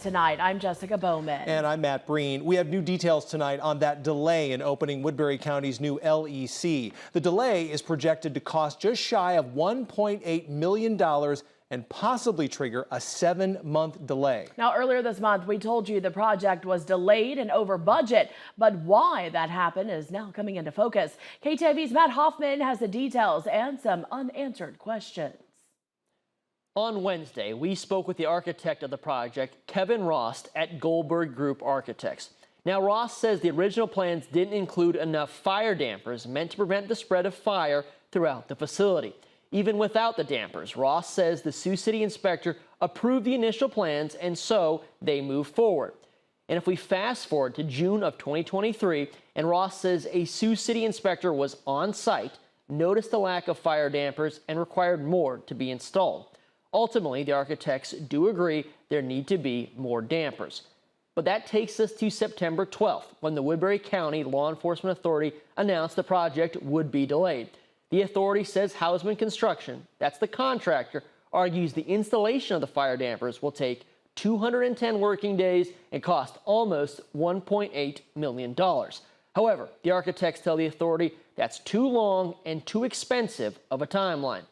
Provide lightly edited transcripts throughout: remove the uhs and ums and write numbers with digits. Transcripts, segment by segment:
Tonight, I'm Jessica Bowman. And I'm Matt Breen. We have new details tonight on that delay in opening Woodbury County's new LEC. The delay is projected to cost just shy of $1.8 million and possibly trigger a 7-month delay. Now, earlier this month, we told you the project was delayed and over budget, but why that happened is now coming into focus. KTIV's Matt Hoffman has the details and some unanswered questions. On Wednesday, we spoke with the architect of the project, Kevin Rost at Goldberg Group Architects. Now, Rost says the original plans didn't include enough fire dampers meant to prevent the spread of fire throughout the facility. Even without the dampers, Rost says the Sioux City inspector approved the initial plans and so they moved forward. And if we fast forward to June of 2023, and Rost says a Sioux City inspector was on site, noticed the lack of fire dampers and required more to be installed. Ultimately, the architects do agree there need to be more dampers. But that takes us to September 12th, when the Woodbury County Law Enforcement Authority announced the project would be delayed. The authority says Hausman Construction, that's the contractor, argues the installation of the fire dampers will take 210 working days and cost almost $1.8 million. However, the architects tell the authority that's too long and too expensive of a timeline.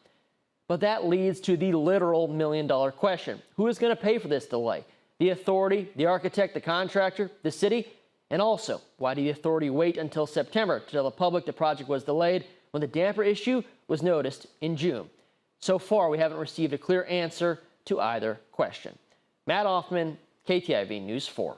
But that leads to the literal million-dollar question. Who is going to pay for this delay? The authority, the architect, the contractor, the city? And also, why did the authority wait until September to tell the public the project was delayed when the damper issue was noticed in June? So far, we haven't received a clear answer to either question. Matt Hoffman, KTIV News 4.